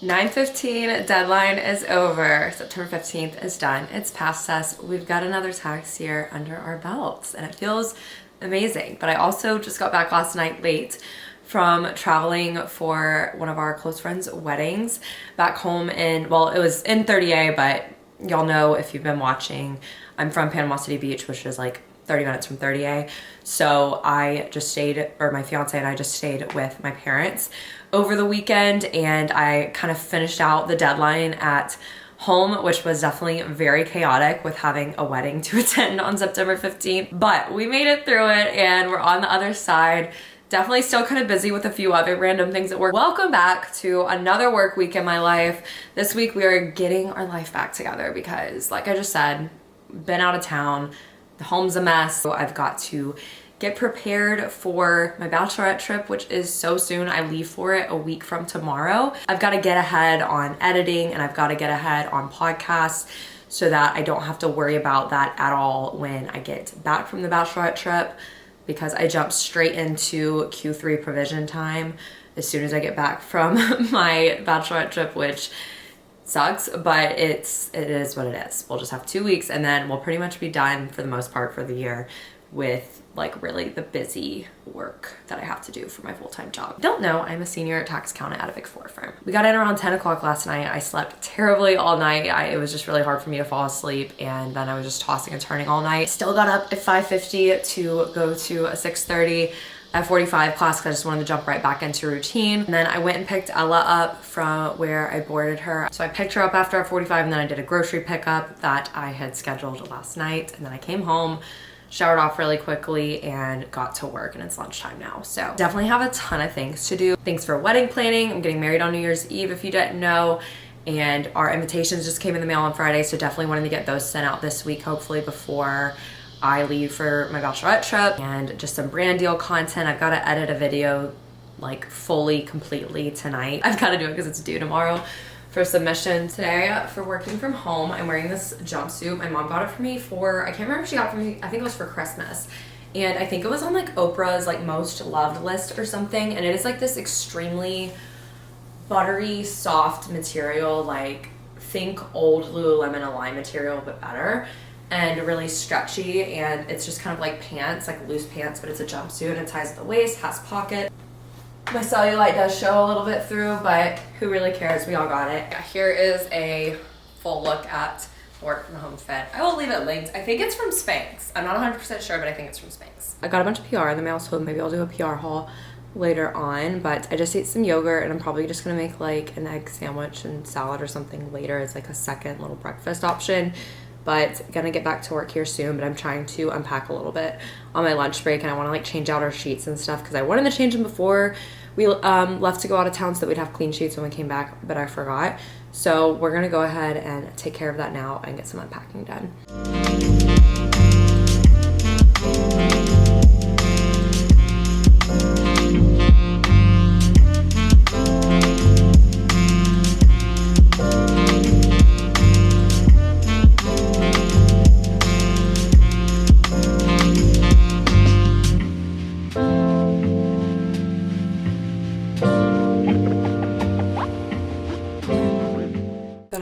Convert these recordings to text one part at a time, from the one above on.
9:15 deadline is over. September 15th is done. It's past us. We've got another tax year under our belts and it feels amazing. But I also just got back last night late from traveling for one of our close friends' weddings back home in, well, it was in 30A, but y'all know if you've been watching, I'm from Panama City Beach, which is like 30 minutes from 30A. So I just stayed, or my fiance and I just stayed with my parents over the weekend, and I kind of finished out the deadline at home, which was definitely very chaotic with having a wedding to attend on September 15th. But we made it through it and we're on the other side. Definitely still kind of busy with a few other random things at work. Welcome back to another work week in my life. This week we are getting our life back together because, like I just said, been out of town, the home's a mess. So I've got to get prepared for my bachelorette trip, which is so soon. I leave for it a week from tomorrow. I've got to get ahead on editing and I've got to get ahead on podcasts so that I don't have to worry about that at all when I get back from the bachelorette trip, because I jumped straight into Q3 provision time as soon as I get back from my bachelorette trip, which sucks, but it is what it is. We'll just have 2 weeks and then we'll pretty much be done for the most part for the year with like really the busy work that I have to do for my full-time job. Don't know, I'm a senior tax accountant at a Big Four firm. We got in around 10 o'clock last night. I slept terribly all night. It was just really hard for me to fall asleep, and then I was just tossing and turning all night. Still got up at 5:50 to go to a 6:30 at 45 class because I just wanted to jump right back into routine. And then I went and picked Ella up from where I boarded her. So I picked her up after 45 and then I did a grocery pickup that I had scheduled last night. And then I came home, showered off really quickly, and got to work, and it's lunchtime now. So definitely have a ton of things to do. Things for wedding planning. I'm getting married on New Year's Eve if you didn't know. And our invitations just came in the mail on Friday. So definitely wanting to get those sent out this week, hopefully before I leave for my bachelorette trip. And just some brand deal content. I've got to edit a video like fully, completely tonight. I've got to do it because it's due tomorrow for submission. Today for working from home, I'm wearing this jumpsuit. My mom got it for me for, I can't remember if she got it for me, I think it was for Christmas. And I think it was on like Oprah's like most loved list or something. And it is like this extremely buttery, soft material, like think old Lululemon Align material, but better. And really stretchy, and it's just kind of like pants, like loose pants, but it's a jumpsuit and it ties at the waist, has pockets. My cellulite does show a little bit through, but who really cares? We all got it. Here is a full look at work from home fit. I will leave it linked. I think it's from Spanx. I'm not 100% sure, but I think it's from Spanx. I got a bunch of PR in the mail, so maybe I'll do a PR haul later on, but I just ate some yogurt and I'm probably just gonna make like an egg sandwich and salad or something later as like a second little breakfast option. But gonna get back to work here soon, but I'm trying to unpack a little bit on my lunch break, and I want to like change out our sheets and stuff because I wanted to change them before we left to go out of town so that we'd have clean sheets when we came back, but I forgot. So we're gonna go ahead and take care of that now and get some unpacking done.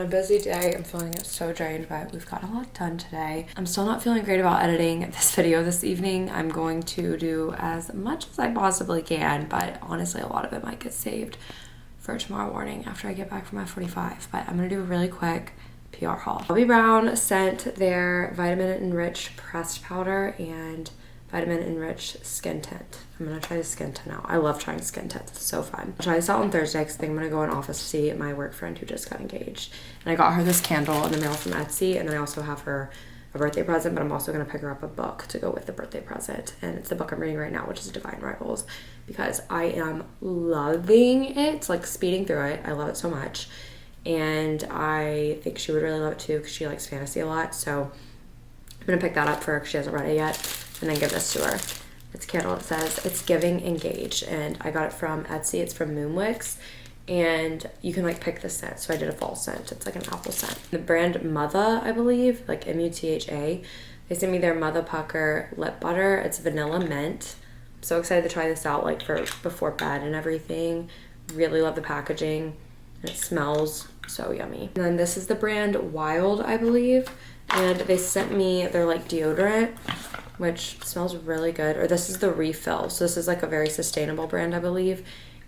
Busy day. I'm feeling so drained, but we've got a lot done today. I'm still not feeling great about editing this video this evening. I'm going to do as much as I possibly can, but honestly a lot of it might get saved for tomorrow morning after I get back from F45. But I'm gonna do a really quick PR haul. Bobbi Brown sent their vitamin enriched pressed powder and vitamin enriched skin tint. I'm gonna try the skin tint out. I love trying skin tints, it's so fun. I'll try this out on Thursday because I think I'm gonna go in office to see my work friend who just got engaged. And I got her this candle in the mail from Etsy, and then I also have her a birthday present, but I'm also gonna pick her up a book to go with the birthday present. And it's the book I'm reading right now, which is Divine Rivals, because I am loving it, like speeding through it. I love it so much. And I think she would really love it too because she likes fantasy a lot. So I'm gonna pick that up for her because she hasn't read it yet, and then give this to her. It's a candle. It says It's Giving Engaged, and I got it from Etsy. It's from Moonwix, and you can like pick the scent. So I did a fall scent. It's like an apple scent. The brand Mutha, I believe, like Mutha. They sent me their Mutha Pucker lip butter. It's vanilla mint. I'm so excited to try this out like for before bed and everything. Really love the packaging. and it smells so yummy. And then this is the brand Wild, I believe, and they sent me their like deodorant, which smells really good. Or this is the refill, so this is like a very sustainable brand, I believe,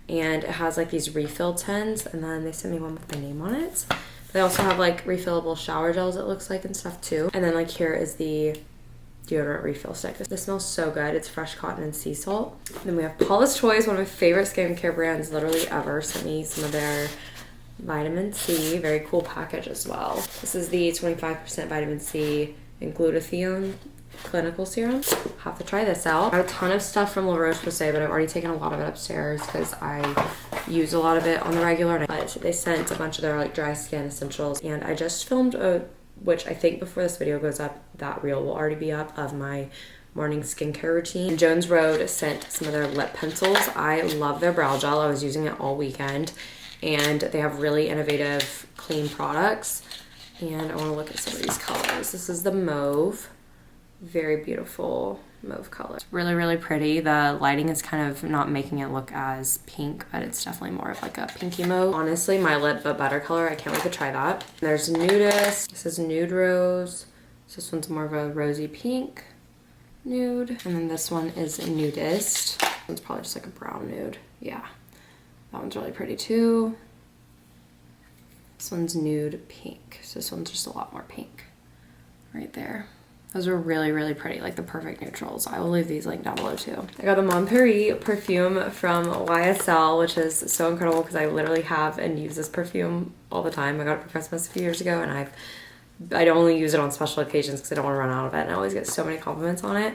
and it has like these refill tins, and then they sent me one with my name on it. They also have like refillable shower gels, it looks like, and stuff too. And then like here is the deodorant refill stick. This smells so good. It's fresh cotton and sea salt. Then we have Paula's Choice, one of my favorite skincare brands literally ever. Sent me some of their vitamin C. Very cool package as well. This is the 25% vitamin C and glutathione clinical serum. Have to try this out. I have a ton of stuff from La Roche-Posay, but I've already taken a lot of it upstairs because I use a lot of it on the regular. But they sent a bunch of their like dry skin essentials, and I just filmed which I think before this video goes up, that reel will already be up, of my morning skincare routine. Jones Road sent some of their lip pencils. I love their brow gel. I was using it all weekend, and they have really innovative, clean products. And I want to look at some of these colors. This is the mauve. Very beautiful mauve color. It's really, really pretty. The lighting is kind of not making it look as pink, but it's definitely more of like a pinky mauve. Honestly, my lip but better color. I can't wait to try that. And there's Nudist. This is Nude Rose. This one's more of a rosy pink nude. And then this one is Nudist. This one's probably just like a brown nude. Yeah, that one's really pretty too. This one's nude pink. So this one's just a lot more pink right there. Those are really, really pretty, like the perfect neutrals. I will leave these linked down below too. I got a Mon Paris perfume from YSL, which is so incredible because I literally have and use this perfume all the time. I got it for Christmas a few years ago, and I only use it on special occasions because I don't want to run out of it, and I always get so many compliments on it.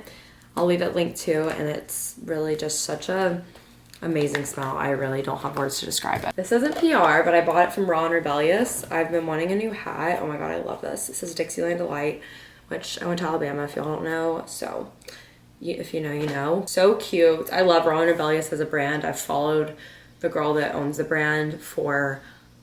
I'll leave it linked too, and it's really just such a amazing smell. I really don't have words to describe it. This isn't PR, but I bought it from Raw and Rebellious. I've been wanting a new hat. Oh my god, I love this. This is Dixieland Delight, which I went to Alabama, if y'all don't know, so if you know, you know. So cute. I love Raw and Rebellious as a brand. I've followed the girl that owns the brand for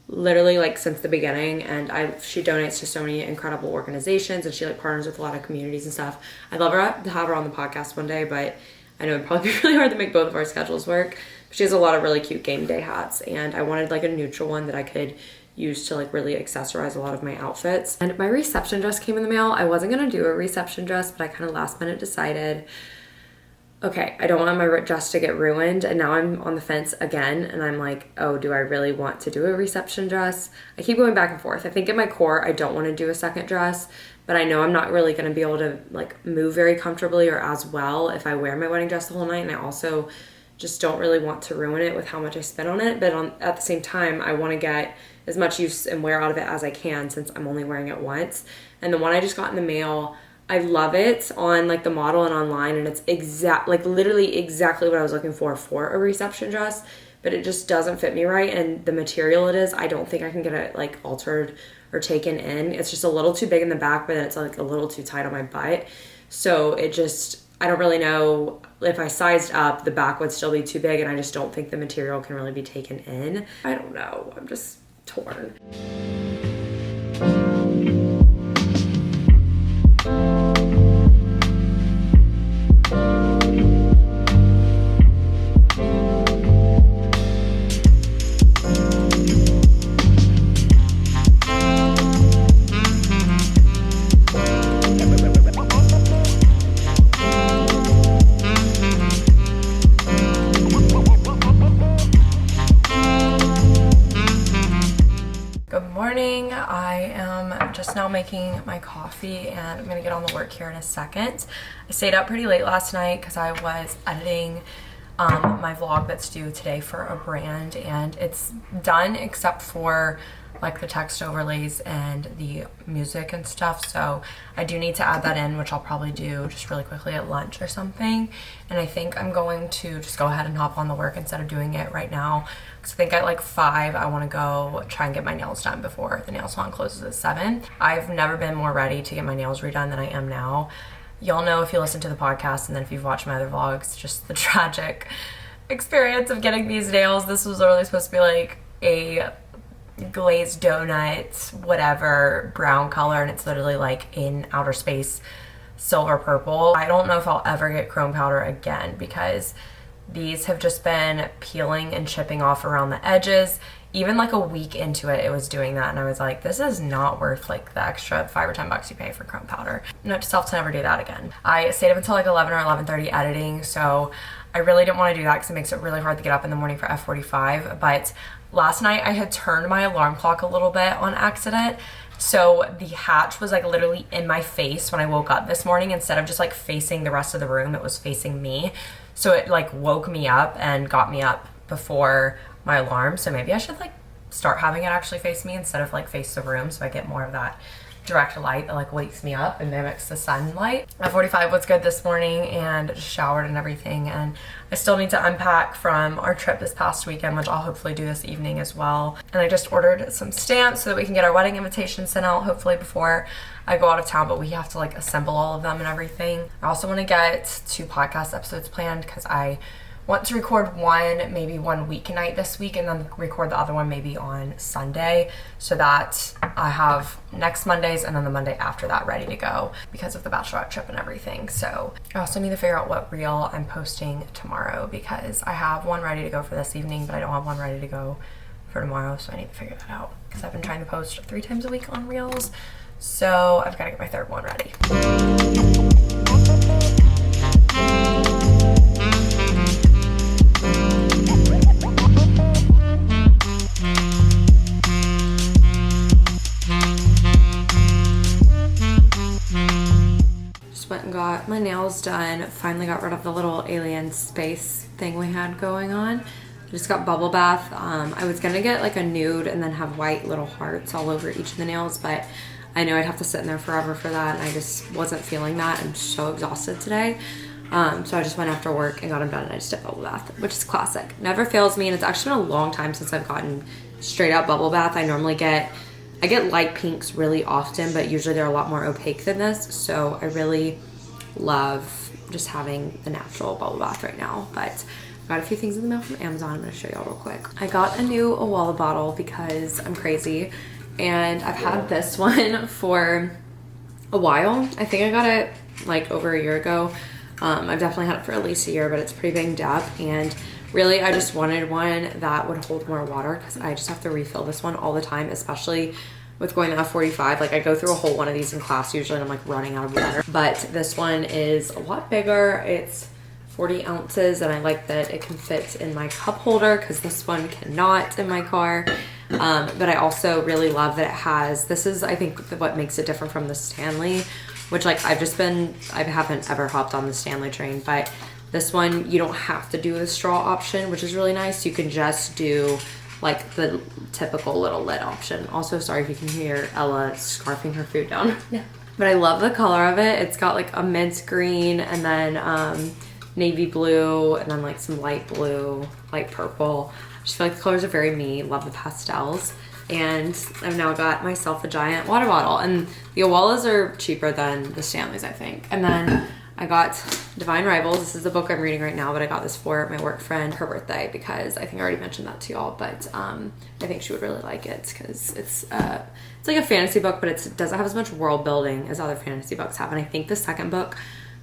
literally like since the beginning, and she donates to so many incredible organizations, and she like partners with a lot of communities and stuff. I'd love to have her on the podcast one day, but I know it'd probably be really hard to make both of our schedules work. But she has a lot of really cute game day hats, and I wanted like a neutral one that I could use to like really accessorize a lot of my outfits. And my reception dress came in the mail. I wasn't gonna do a reception dress, but I kind of last minute decided, okay, I don't want my dress to get ruined, and now I'm on the fence again, and I'm like, oh, do I really want to do a reception dress? I keep going back and forth. I think in my core, I don't want to do a second dress, but I know I'm not really going to be able to like move very comfortably or as well if I wear my wedding dress the whole night, and I also just don't really want to ruin it with how much I spent on it, but at the same time, I want to get as much use and wear out of it as I can since I'm only wearing it once. And the one I just got in the mail, I love it on like the model and online, and it's literally exactly what I was looking for a reception dress, but it just doesn't fit me right, and the material it is, I don't think I can get it like altered or taken in. It's just a little too big in the back, but then it's like a little too tight on my butt. So it just, I don't really know if I sized up, the back would still be too big, and I just don't think the material can really be taken in. I don't know, I'm just torn. Now making my coffee, and I'm gonna get on the work here in a second. I stayed up pretty late last night because I was editing my vlog that's due today for a brand, and it's done except for like the text overlays and the music and stuff, so I do need to add that in, which I'll probably do just really quickly at lunch or something. And I think I'm going to just go ahead and hop on the work instead of doing it right now, because I think at like 5 I want to go try and get my nails done before the nail salon closes at 7. I've never been more ready to get my nails redone than I am now. Y'all know if you listen to the podcast, and then if you've watched my other vlogs, just the tragic experience of getting these nails. This was literally supposed to be like a glazed donut, whatever, brown color, and it's literally like in outer space silver purple. I don't know if I'll ever get chrome powder again, because These have just been peeling and chipping off around the edges. Even like a week into it, it was doing that, and I was like, this is not worth like the extra $5 or $10 you pay for chrome powder. Note to self to never do that again. I stayed up until like 11 or 11:30 editing, so I really didn't want to do that because it makes it really hard to get up in the morning for F45. But last night I had turned my alarm clock a little bit on accident, so the hatch was like literally in my face when I woke up this morning. Instead of just like facing the rest of the room, it was facing me. So it like woke me up and got me up before my alarm. So maybe I should like start having it actually face me instead of like face the room, so I get more of that direct light that like wakes me up and mimics the sunlight. F45 was good this morning and just showered and everything, and I still need to unpack from our trip this past weekend, which I'll hopefully do this evening as well. And I just ordered some stamps so that we can get our wedding invitation sent out hopefully before I go out of town, but we have to like assemble all of them and everything. I also want to get 2 podcast episodes planned because I want to record one maybe one weeknight this week and then record the other one maybe on Sunday, so that I have next Monday's and then the Monday after that ready to go because of the bachelorette trip and everything. So I also need to figure out what reel I'm posting tomorrow because I have one ready to go for this evening, but I don't have one ready to go for tomorrow, so I need to figure that out because I've been trying to post 3 times a week on reels, so I've got to get my 3rd one ready. Went and got my nails done. Finally got rid of the little alien space thing we had going on. Just got bubble bath. I was gonna get like a nude and then have white little hearts all over each of the nails, but I know I'd have to sit in there forever for that, and I just wasn't feeling that. I'm so exhausted today. So I just went after work and got them done, and I just did bubble bath, which is classic. Never fails me, and it's actually been a long time since I've gotten straight out bubble bath. I normally get light pinks really often, but usually they're a lot more opaque than this, so I really love just having the natural bubble bath right now. But I got a few things in the mail from Amazon. I'm going to show y'all real quick. I got a new Awala bottle because I'm crazy, and I've had this one for a while. I think I got it like over a year ago. I've definitely had it for at least a year, but it's pretty banged up, and really I just wanted one that would hold more water because I just have to refill this one all the time, especially with going to F45. Like I go through a whole one of these in class usually, and I'm like running out of water. But this one is a lot bigger. It's 40 ounces, and I like that it can fit in my cup holder because this one cannot in my car. But I also really love that it has, this is I think what makes it different from the Stanley, which like I haven't ever hopped on the Stanley train, but this one you don't have to do the straw option, which is really nice. You can just do like the typical little lid option. Also, sorry if you can hear Ella scarfing her food down. Yeah. But I love the color of it. It's got like a mint green and then navy blue and then like some light blue, light purple. I just feel like the colors are very me. Love the pastels. And I've now got myself a giant water bottle. And the Awalas are cheaper than the Stanleys, I think. And then I got Divine Rivals. This is the book I'm reading right now, but I got this for my work friend, her birthday, because I think I already mentioned that to y'all, but I think she would really like it because it's like a fantasy book, but it doesn't have as much world building as other fantasy books have. And I think the 2nd book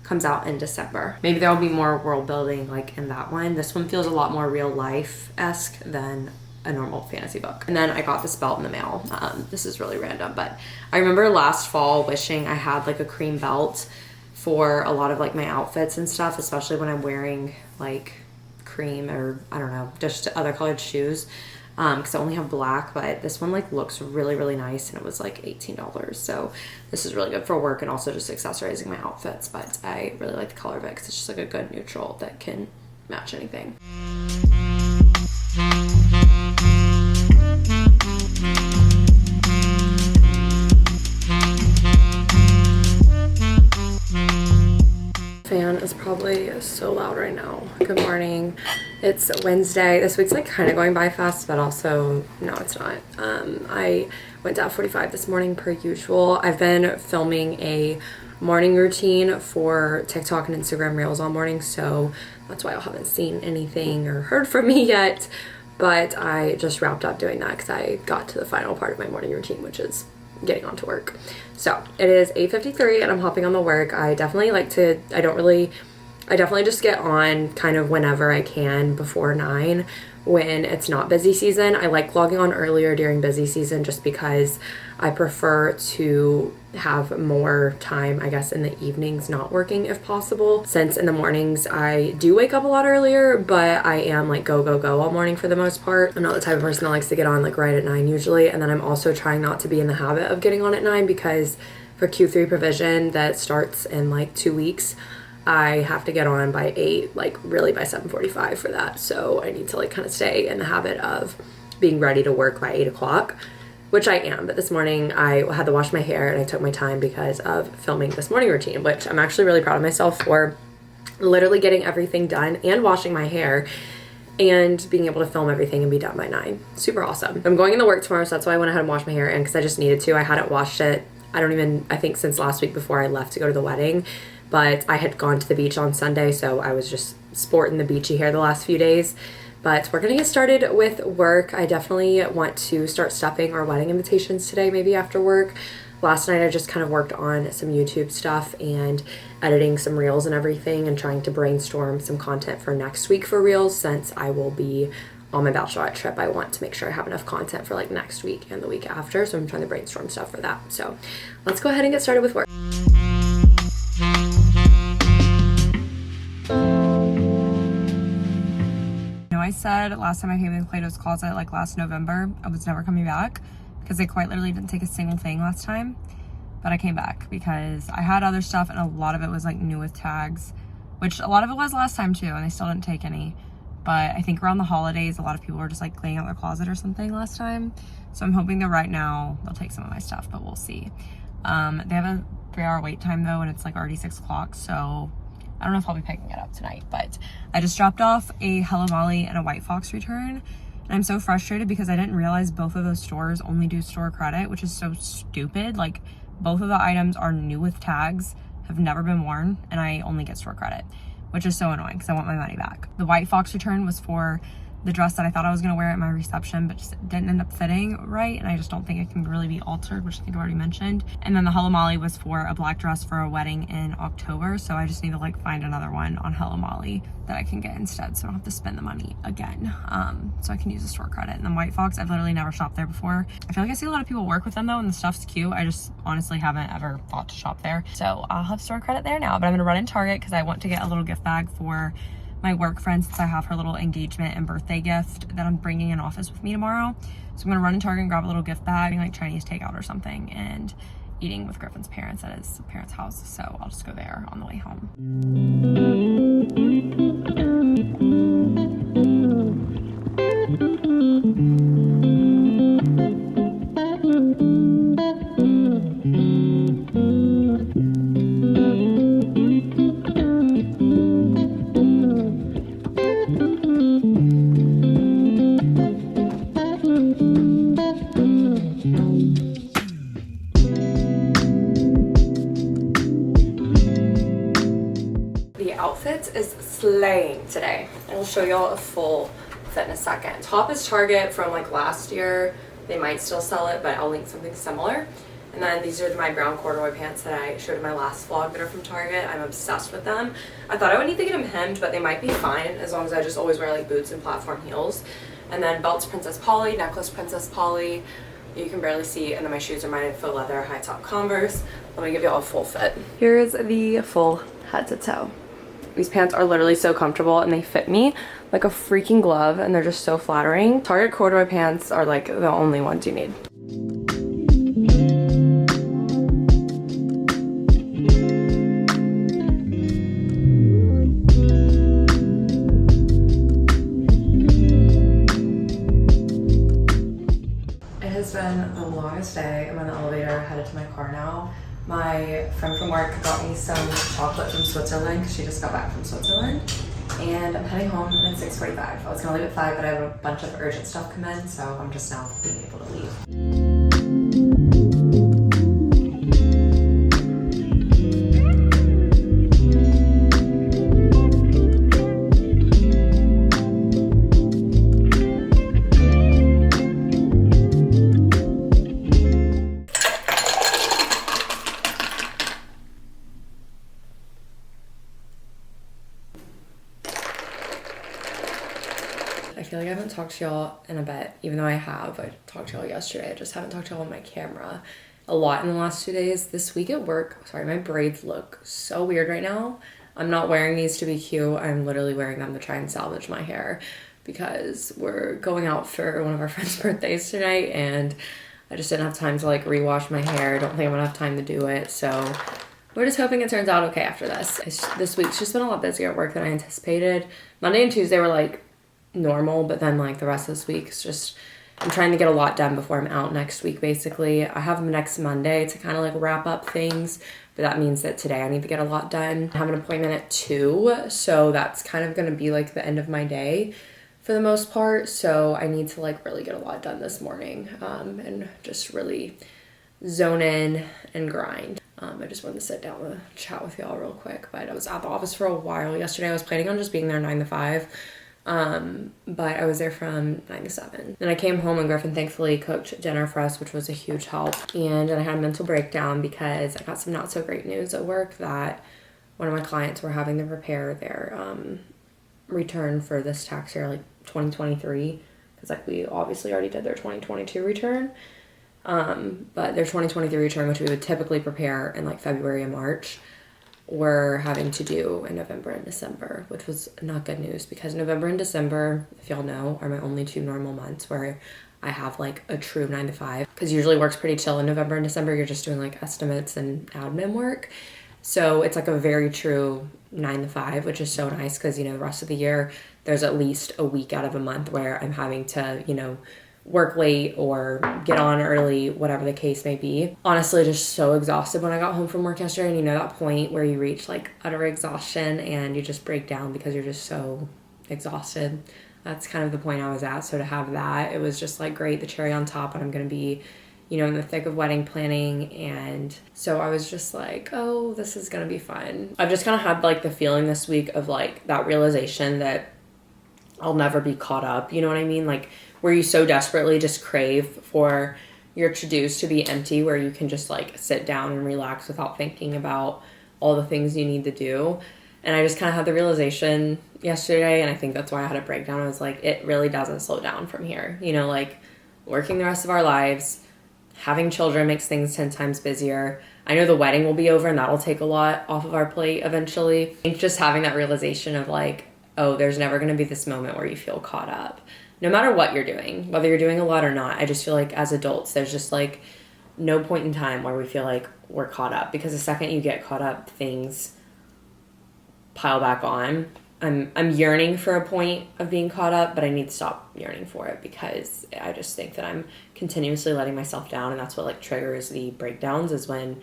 comes out in December. Maybe there will be more world building like in that one. This one feels a lot more real life-esque than a normal fantasy book. And then I got this belt in the mail. This is really random, but I remember last fall wishing I had like a cream belt for a lot of like my outfits and stuff, especially when I'm wearing like cream or I don't know, just other colored shoes, because I only have black. But this one like looks really, really nice, and it was like $18, so this is really good for work and also just accessorizing my outfits. But I really like the color of it because it's just like a good neutral that can match anything. Fan is probably so loud right now. Good morning. It's Wednesday. This week's like kind of going by fast, but also no, it's not. I went to F45 this morning per usual. I've been filming a morning routine for TikTok and Instagram Reels all morning, so that's why I haven't seen anything or heard from me yet. But I just wrapped up doing that because I got to the final part of my morning routine, which is getting on to work. So it is 8:53 and I'm hopping on the work. I definitely like to, I don't really I definitely just get on kind of whenever I can before 9 when it's not busy season. I like logging on earlier during busy season just because I prefer to have more time, I guess, in the evenings not working if possible. Since in the mornings I do wake up a lot earlier, but I am like go, go, go all morning for the most part. I'm not the type of person that likes to get on like right at 9 usually. And then I'm also trying not to be in the habit of getting on at 9 because for Q3 provision that starts in like 2 weeks, I have to get on by 8, like really by 7:45 for that. So I need to like kind of stay in the habit of being ready to work by 8 o'clock, which I am. But this morning I had to wash my hair and I took my time because of filming this morning routine, which I'm actually really proud of myself for literally getting everything done and washing my hair and being able to film everything and be done by 9. Super awesome. I'm going into work tomorrow, so that's why I went ahead and washed my hair in because I just needed to. I hadn't washed it, I think since last week before I left to go to the wedding. But I had gone to the beach on Sunday, so I was just sporting the beachy hair the last few days. But we're gonna get started with work. I definitely want to start stuffing our wedding invitations today, maybe after work. Last night I just kind of worked on some YouTube stuff and editing some reels and everything and trying to brainstorm some content for next week for reels since I will be on my bachelorette trip. I want to make sure I have enough content for like next week and the week after, so I'm trying to brainstorm stuff for that. So let's go ahead and get started with work. I said last time I came in Plato's Closet, like last November, I was never coming back because they quite literally didn't take a single thing last time. But I came back because I had other stuff and a lot of it was like new with tags, which a lot of it was last time too, and they still didn't take any. But I think around the holidays, a lot of people were just like cleaning out their closet or something last time. So I'm hoping that right now they'll take some of my stuff, but we'll see. They have a 3-hour wait time though, and it's like already 6 o'clock, so I don't know if I'll be picking it up tonight, but I just dropped off a Hello Molly and a White Fox return. And I'm so frustrated because I didn't realize both of those stores only do store credit, which is so stupid. Like both of the items are new with tags, have never been worn, and I only get store credit, which is so annoying because I want my money back. The White Fox return was for the dress that I thought I was gonna wear at my reception, but just didn't end up fitting right. And I just don't think it can really be altered, which I think I already mentioned. And then the Hello Molly was for a black dress for a wedding in October. So I just need to like find another one on Hello Molly that I can get instead, so I don't have to spend the money again. So I can use the store credit. And then White Fox, I've literally never shopped there before. I feel like I see a lot of people work with them though, and the stuff's cute. I just honestly haven't ever thought to shop there. So I'll have store credit there now, but I'm gonna run in Target because I want to get a little gift bag for my work friend since I have her little engagement and birthday gift that I'm bringing in office with me tomorrow. So I'm gonna run in Target and grab a little gift bag, like Chinese takeout or something, and eating with Griffin's parents at his parents' house. So I'll just go there on the way home. Outfits is slaying today. I will show y'all a full fit in a second. Top is Target from like last year. They might still sell it, but I'll link something similar. And then these are my brown corduroy pants that I showed in my last vlog that are from Target. I'm obsessed with them. I thought I would need to get them hemmed, but they might be fine as long as I just always wear like boots and platform heels. And then belts Princess Polly, necklace Princess Polly. You can barely see, and then my shoes are mine in faux leather, high top Converse. Let me give you all a full fit. Here's the full head to toe. These pants are literally so comfortable and they fit me like a freaking glove and they're just so flattering. Target corduroy pants are like the only ones you need. It has been the longest day. I'm in the elevator, headed to my car now. My friend from work got me some chocolate from Switzerland because she just got back from Switzerland. And I'm heading home and it's 6:45. I was gonna leave at 5, but I have a bunch of urgent stuff come in, so I'm just now being able to leave. talk to y'all in a bit, even though I talked to y'all yesterday. I just haven't talked to y'all on my camera a lot in the last 2 days. This week at work, sorry, my braids look so weird right now. I'm not wearing these to be cute. I'm literally wearing them to try and salvage my hair because we're going out for one of our friends' birthdays tonight, and I just didn't have time to like rewash my hair. I don't think I'm gonna have time to do it, so we're just hoping it turns out okay after this. This week's just been a lot busier at work than I anticipated. Monday and Tuesday were like normal, but then like the rest of this week is just, I'm trying to get a lot done before I'm out next week basically. I have next Monday to kind of like wrap up things, but that means that today I need to get a lot done. I have an appointment at 2, so that's kind of gonna be like the end of my day for the most part. So I need to like really get a lot done this morning and just really zone in and grind. I just wanted to sit down and chat with y'all real quick, but I was at the office for a while yesterday. I was planning on just being there 9 to 5. But I was there from 9 to 7. Then I came home and Griffin thankfully cooked dinner for us, which was a huge help. And then I had a mental breakdown because I got some not so great news at work that one of my clients were having to prepare their return for this tax year, like 2023, because like we obviously already did their 2022 return. But their 2023 return, which we would typically prepare in like February and March, we're having to do in November and December, which was not good news because November and December, if y'all know, are my only 2 normal months where I have like a true 9 to 5, because usually work's pretty chill in November and December. You're just doing like estimates and admin work. So it's like a very true 9 to 5, which is so nice because, you know, the rest of the year, there's at least a week out of a month where I'm having to, you know, work late or get on early, whatever the case may be. Honestly, just so exhausted when I got home from work yesterday, and you know that point where you reach like utter exhaustion and you just break down because you're just so exhausted. That's kind of the point I was at. So to have that, it was just like great, the cherry on top, and I'm gonna be, you know, in the thick of wedding planning. And so I was just like, oh, this is gonna be fun. I've just kind of had like the feeling this week of like that realization that I'll never be caught up, you know what I mean? Like where you so desperately just crave for your to-dos to be empty, where you can just like sit down and relax without thinking about all the things you need to do. And I just kind of had the realization yesterday, and I think that's why I had a breakdown. I was like, it really doesn't slow down from here. You know, like working the rest of our lives, having children makes things 10 times busier. I know the wedding will be over and that'll take a lot off of our plate eventually. I think just having that realization of like, oh, there's never going to be this moment where you feel caught up. No matter what you're doing, whether you're doing a lot or not, I just feel like as adults, there's just like no point in time where we feel like we're caught up, because the second you get caught up, things pile back on. I'm yearning for a point of being caught up, but I need to stop yearning for it because I just think that I'm continuously letting myself down, and that's what like triggers the breakdowns, is when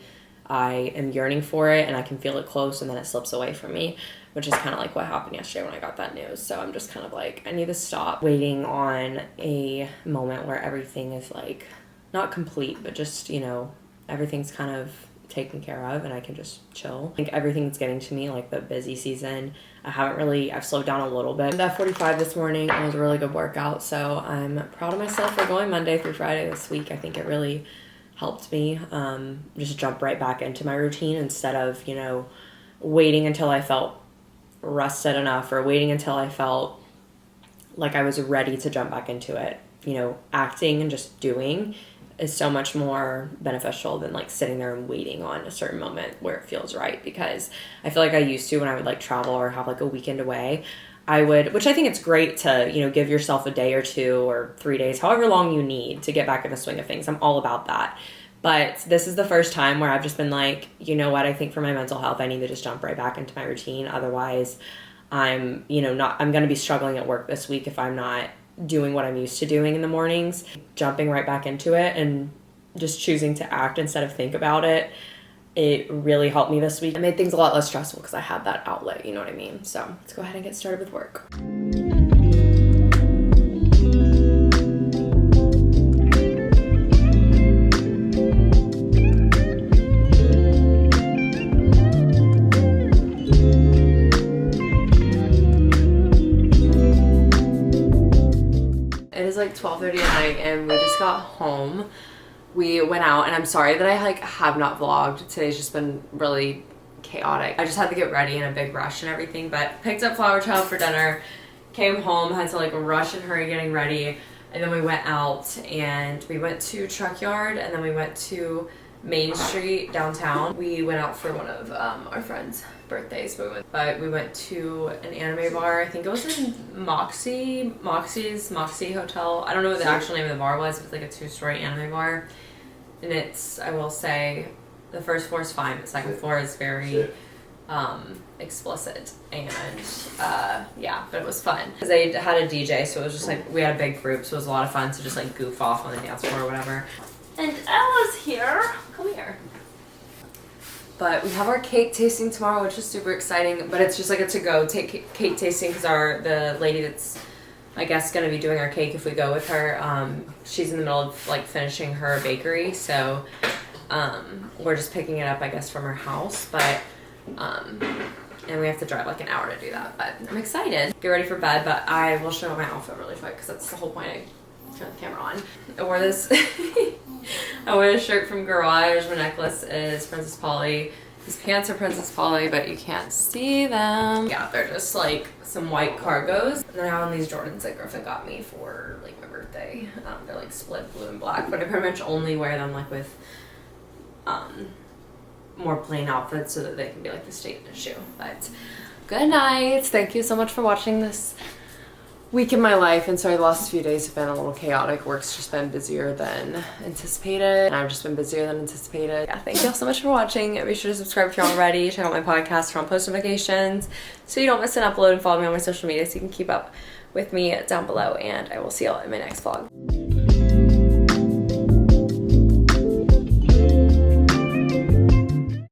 I am yearning for it and I can feel it close and then it slips away from me, which is kind of like what happened yesterday when I got that news. So I'm just kind of like, I need to stop waiting on a moment where everything is like not complete, but just, you know, everything's kind of taken care of and I can just chill. I think everything's getting to me, like the busy season. I've slowed down a little bit. I did F45 this morning. It was a really good workout. So I'm proud of myself for going Monday through Friday this week. I think it really helped me just jump right back into my routine instead of, you know, waiting until I felt rested enough or waiting until I felt like I was ready to jump back into it. You know, acting and just doing is so much more beneficial than like sitting there and waiting on a certain moment where it feels right, because I feel like I used to when I would like travel or have like a weekend away, I would, which I think it's great to, you know, give yourself a day or 2 or 3 days, however long you need to get back in the swing of things. I'm all about that. But this is the first time where I've just been like, you know what, I think for my mental health, I need to just jump right back into my routine. Otherwise, I'm going to be struggling at work this week if I'm not doing what I'm used to doing in the mornings. Jumping right back into it and just choosing to act instead of think about it. It really helped me this week. It made things a lot less stressful because I had that outlet, you know what I mean? So let's go ahead and get started with work. It is like 12:30 at night and we just got home. We went out, and I'm sorry that I like have not vlogged. Today's just been really chaotic. I just had to get ready in a big rush and everything, but picked up Flower Child for dinner, came home, had to like rush and hurry getting ready, and then we went out and we went to Truck Yard, and then we went to Main Street downtown. We went out for one of our friends' birthdays, but we went to an anime bar. I think it was in Moxie's Hotel. I don't know what the actual name of the bar was, but it's like a 2-story anime bar. And it's, I will say, the first floor is fine, the second floor is very explicit, and yeah, but it was fun because they had a DJ, so it was just like we had a big group, so it was a lot of fun to just like goof off on the dance floor or whatever. And Ella's here. Come here. But we have our cake tasting tomorrow, which is super exciting, but it's just like a to-go cake tasting because the lady that's, I guess, gonna be doing our cake if we go with her, she's in the middle of like finishing her bakery, so we're just picking it up, I guess, from her house, but and we have to drive like an hour to do that, but I'm excited. Get ready for bed, but I will show my outfit really quick because that's the whole point. I turn the camera on. I wore this I wore a shirt from Garage. My necklace is Princess Polly. These pants are Princess Polly, but you can't see them. Yeah, they're just like some white cargos. And then I have on these Jordans that Griffin got me for like my birthday. They're like split blue and black, but I pretty much only wear them like with more plain outfits so that they can be like the statement shoe. But good night. Thank you so much for watching this week in my life. And sorry, the last few days have been a little chaotic. Work's just been busier than anticipated, and I've just been busier than anticipated. Yeah, thank you all so much for watching. Be sure to subscribe if you're already. Check out my podcast, turn on post notifications so you don't miss an upload, and follow me on my social media so you can keep up with me down below, and I will see y'all in my next vlog.